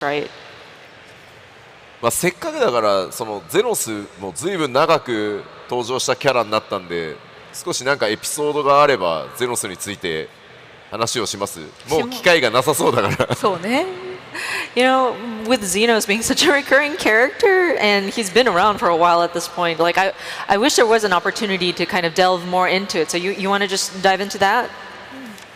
right? まあせっかくだからそのゼノスも随分長く登場したキャラになったんで、少しなんかエピソードがあればゼノスについて話をします。もう機会がなさそうだから。そうね。You know, with Xenos being such a recurring character, and he's been around for a while at this point, like I wish there was an opportunity to kind of delve more into it. So you want to just dive into that?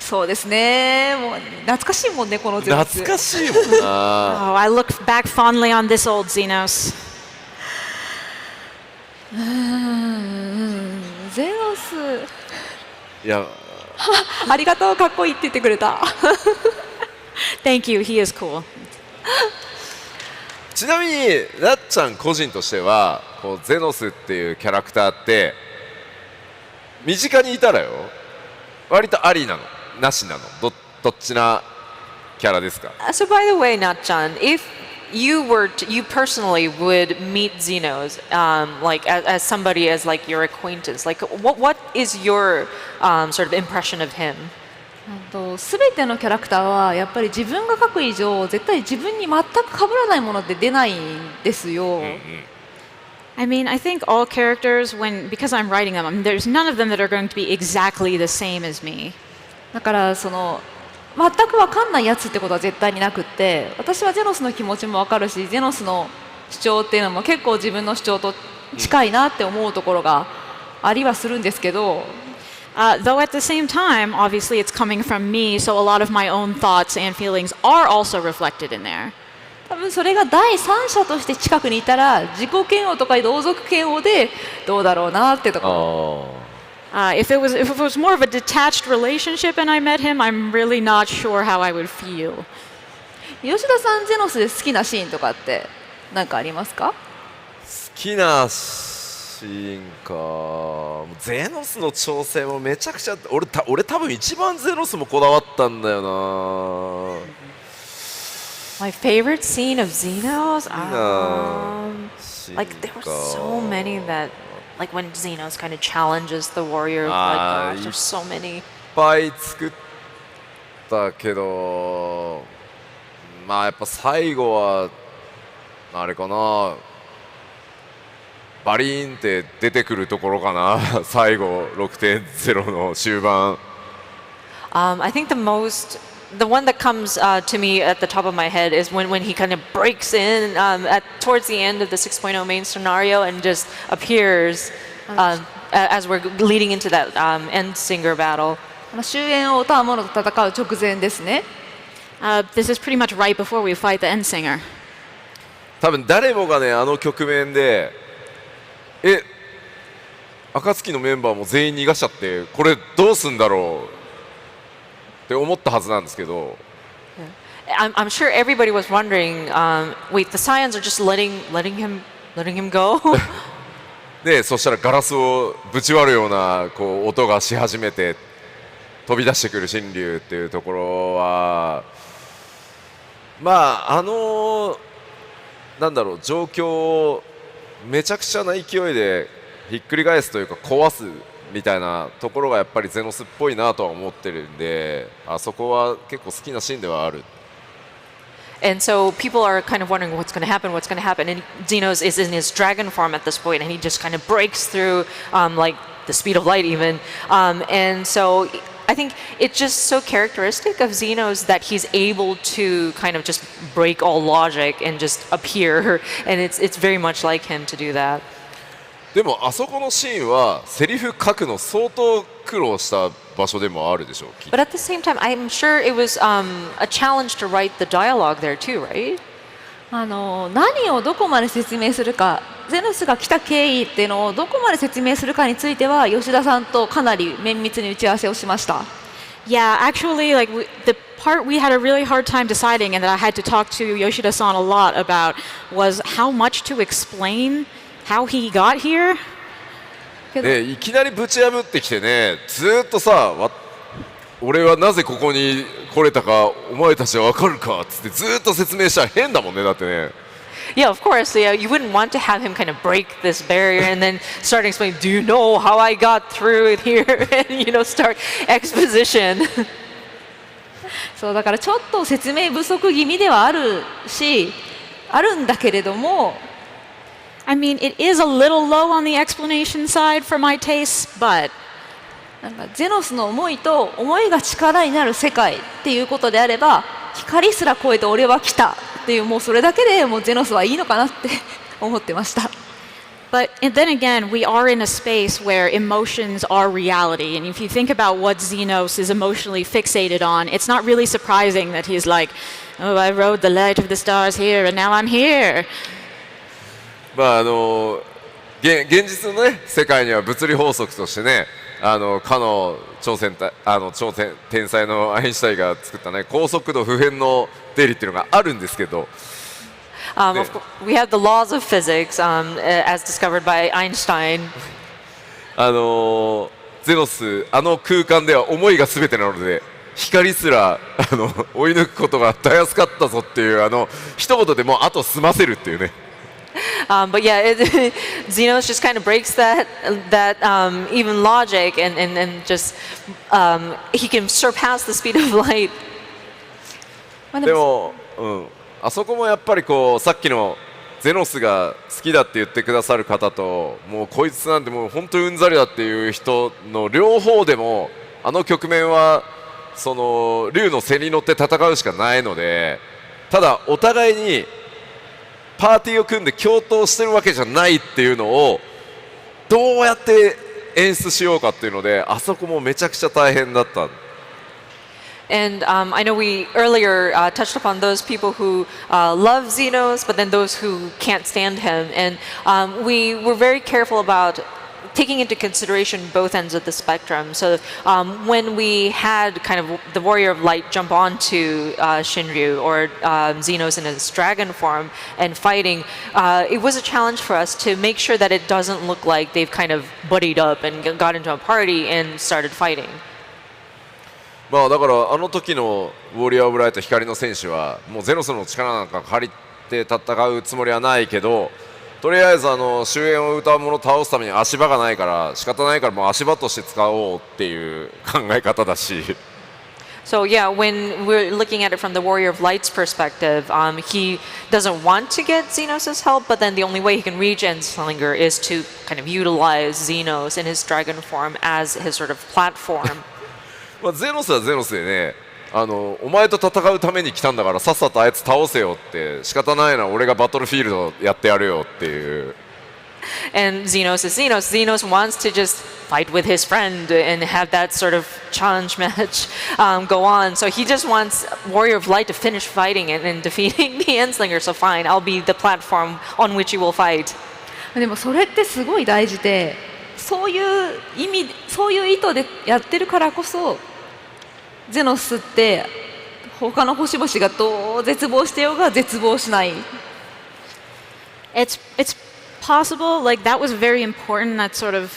そうですね。もう懐かしいもんね、このゼノス。懐かしいもんな。Oh, I look back fondly on this old Xenos. ゼノス。いや、ありがとう、かっこいいって言ってくれた。Thank you, he is cool. ちなみになっちゃん個人としてはこうゼノスっていうキャラクターって身近にいたらよ、割とありなのなしなの、どっちなキャラですか？ So by the way, Natchan, if you personally would meet Xenos, like as somebody as like your acquaintance, like what is your sort of impression of him? すべてのキャラクターはやっぱり自分が描く以上絶対自分に全く被らないものって出ないんですよ。I mean, I think all characters, because I'm writing them, I mean, there's none of them that are going to be exactly the same as me. だからその全く分かんないやつってことは絶対になくって、私はゼノスの気持ちも分かるし、ゼノスの主張っていうのも結構自分の主張と近いなって思うところがありはするんですけど。Though at the same time, obviously it's coming from me, so a lot of my own thoughts and feelings are also reflected in there. 多分それが第三者として近くにいたら自己嫌悪とか同族嫌悪でどうだろうなってところ。If it was more of a detached relationship and I met him, I'm really not sure how I would feel. 吉田さん、ゼノスで好きなシーンとかって何かありますか？好きなシーンか。ゼノスの調整もめちゃくちゃ俺多分一番ゼノスもこだわったんだよな。My favorite scene of Xenos? Like there were so many that, like when Xenos kind of challenges the warrior, like gosh, there's so many. いっぱい作ったけど、まあやっぱ最後はあれかな。バリーンって出てくるところかな。最後 6.0 の終盤。I think the one that comes to me at the top of my head is when he kind of breaks in towards the end of the 6.0 main scenario and just appears as we're leading into that end singer battle. 終焉を歌う者と戦う直前ですね。This is pretty much right before we fight the end singer. 多分誰もがねあの局面で暁のメンバーも全員逃がしちゃってこれどうすんだろうって思ったはずなんですけど。I'm sure everybody was wondering, wait, the Scions are just letting him go? でそしたらガラスをぶち割るようなこう音がし始めて飛び出してくる神竜っていうところはまあなんだろう状況をめちゃくちゃな勢いでひっくり返すというか壊すみたいなところがやっぱりゼノスっぽいなとは思ってるんで、あそこは結構好きなシーンではある。And so people are kind of wondering what's going to happen, and Xenos is in his dragon form at this point, and he just kind of breaks through like the speed of light even. And so I think it's just so characteristic of Xenos that he's able to kind of just break all logic and just appear, and it's very much like him to do that. でもあそこのシーンはセリフ書くの相当苦労した場所でもあるでしょう。But at the same time, I'm sure it was a challenge to write the dialogue there too, right? 何をどこまで説明するか、ゼノスが来た経緯っていうのをどこまで説明するかについては吉田さんとかなり綿密に打ち合わせをしました。Yeah, actually, like the part we had a really hard time deciding, and that I had to talk to Yoshida-san a lot about, was how much to explain how he got here. ね、いきなりぶち破ってきてね、ずっとさ、俺はなぜここに来れたかお前たちは分かるかっつってずっと説明したら変だもんね、だってね。Yeah, of course. Yeah, you wouldn't want to have him kind of break this barrier and then start explaining, do you know how I got through it here? And, start exposition. そうだからちょっと説明不足気味ではあるし、あるんだけれども、I mean, it is a little low on the explanation side for my taste, but なんかゼノスの思いと思いが力になる世界っていうことであれば、光すら超えて俺は来たっていう、もうそれだけでもうゼノスはいいのかなって思ってました。But then again, we are in a space where emotions are reality. And if you think about what Xenos is emotionally fixated on, it's not really surprising that he's like, oh, I rode the light of the stars here and now I'm here. まあ現実のね世界には物理法則としてね、かの天才のアインシュタインが作ったね高速度不変の定理っていうのがあるんですけど。Of course, we have the laws of physics as discovered by Einstein. ゼノス空間では思いが全てなので光すら追い抜くことがたやすかったぞっていう一言でもうあと済ませるっていうね。But yeah, Xenos just kind of breaks that even logic and just he can surpass the speed of light. でも、あそこもやっぱりこうさっきのゼノスが好きだって言ってくださる方ともうこいつなんてもう本当にうんざりだっていう人の両方でも局面はその竜の背に乗って戦うしかないので、ただお互いにパーティーを組んで共闘してるわけじゃないっていうのをどうやって演出しようかっていうので、あそこもめちゃくちゃ大変だった。And I know we earlier touched upon those people who love Xenos, but then those who can't stand him. And we were very careful about taking into consideration both ends of the spectrum. So when we had kind of the Warrior of Light jump onto Shinryu or Xenos in his dragon form and fighting, it was a challenge for us to make sure that it doesn't look like they've kind of buddied up and got into a party and started fighting. まあだから時のウォリアー・オブ・ライト光の戦士はもうゼノスの力なんか借りて戦うつもりはないけど、とりあえず終焉を歌う者を倒すために足場がないから仕方ないからもう足場として使おうっていう考え方だし。So yeah, when we're looking at it from the Warrior of Light's perspective, he doesn't want to get Xenos' help, but then the only way he can reach Endslinger is to kind of utilize Xenos in his dragon form as his sort of platform. まあゼノスはゼノスでね、お前と戦うために来たんだからさっさとあいつ倒せよって仕方ないな、俺がバトルフィールドやってやるよっていう。And Xenos is Xenos. Xenos wants to just fight with his friend and have that sort of challenge match go on. So he just wants Warrior of Light to finish fighting and defeating the Endslinger. So fine, I'll be the platform on which you will fight. でもそれってすごい大事で、そういう意味、そういう意図でやってるからこそゼノスって他の星々がどう絶望してようが絶望しない。It's possible, like that was very important, that sort of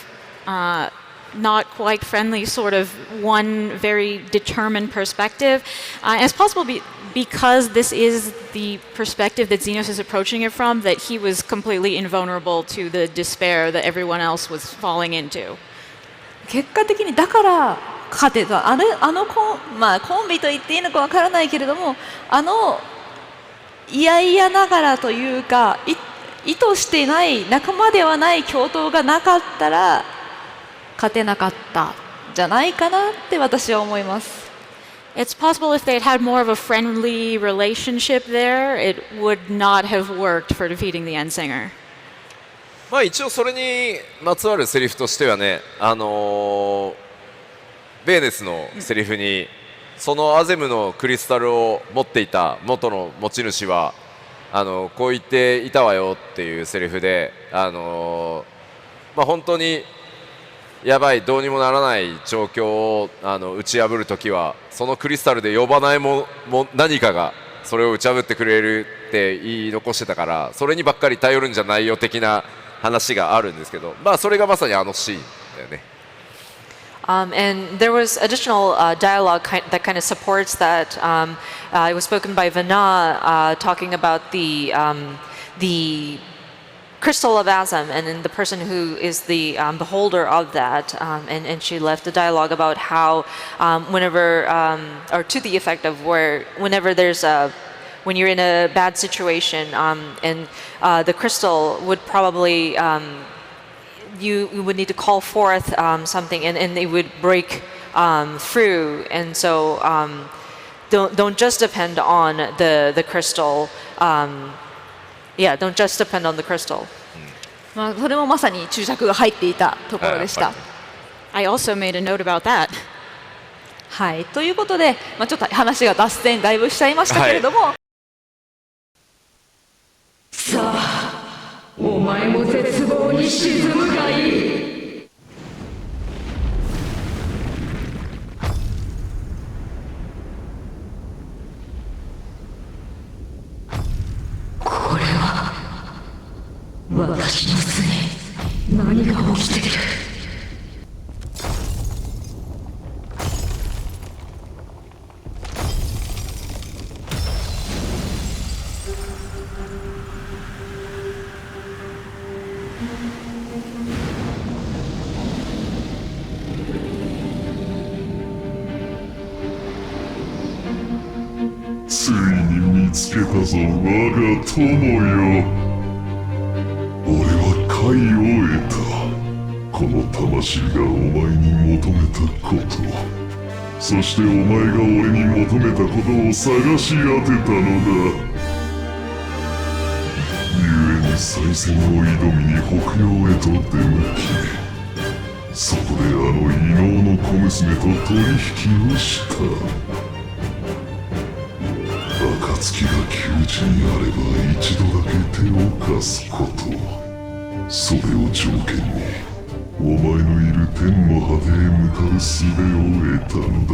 not quite friendly sort of one very determined perspective. And it's possible because this is the perspective that Xenos is approaching it from, that he was completely invulnerable to the despair that everyone else was falling into. 結果的にだから勝てた。まあコンビと言っていいのかわからないけれども、嫌々ながらというか意図してない仲間ではない共闘がなかったら勝てなかったじゃないかなって私は思います。It's possible if they had had more of a friendly relationship there, it would not have worked for defeating the Endsinger. まあ一応それにまつわるセリフとしてはね、ベーネスのセリフにそのアゼムのクリスタルを持っていた元の持ち主はこう言っていたわよっていうセリフで、まあ本当にやばいどうにもならない状況を打ち破るときはそのクリスタルで呼ばない何かがそれを打ち破ってくれるって言い残してたから、それにばっかり頼るんじゃないよ的な話があるんですけど、まあそれがまさにシーンだよね。And there was additional dialogue that kind of supports that. It was spoken by Vana talking about the crystal of Asm, and then the person who is the beholder of that, and she left a dialogue about how whenever, or to the effect of where whenever there's when you're in a bad situation, and the crystal would probably you would need to call forth something, and it would break through, and so don't just depend on the crystal. Yeah, don't just depend on the crystal. まあそれもまさに注釈が入っていたところでした。I also made a note about that. はい、ということで、まあ、ちょっと話が脱線だいぶしちゃいましたけれども、はい、さあお前も絶望に沈むがいい。これは私の巣に何が起きている。ついに見つけたぞ我が友よ。俺は解を得た。この魂がお前に求めたこと、そしてお前が俺に求めたことを探し当てたのだ。故に再戦を挑みに北洋へと出向き、そこであの異能の小娘と取引をした。暁が窮地にあれば一度だけ手を貸すこと、それを条件にお前のいる天の果てへ向かう術を得たのだ。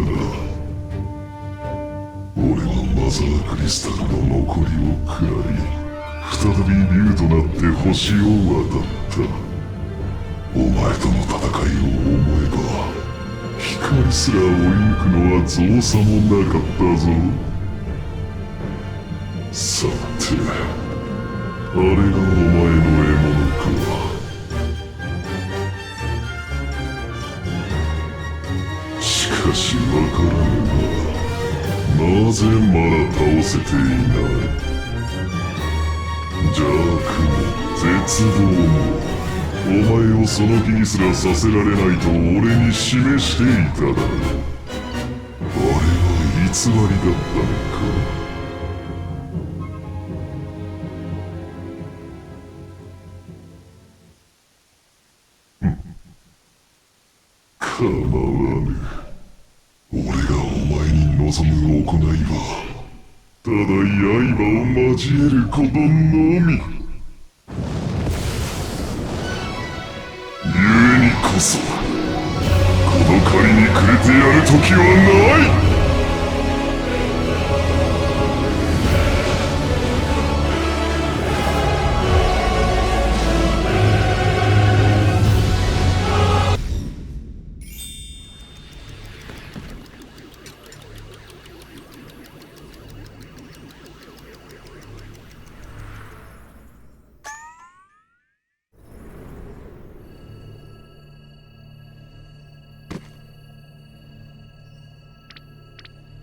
俺はマザークリスタルの残りを食らい、再び竜となって星を渡った。お前との戦いを思えば光すら追い抜くのは造作もなかったぞ。さて、あれがお前の獲物か。しかしわからぬが、なぜまだ倒せていない。邪悪も絶望もお前をその気にすらさせられないと俺に示していただろう。あれは偽りだったのか。構わぬ。俺がお前に望む行いはただ刃を交えることのみ。故にこそこの借りにくれてやる時はない。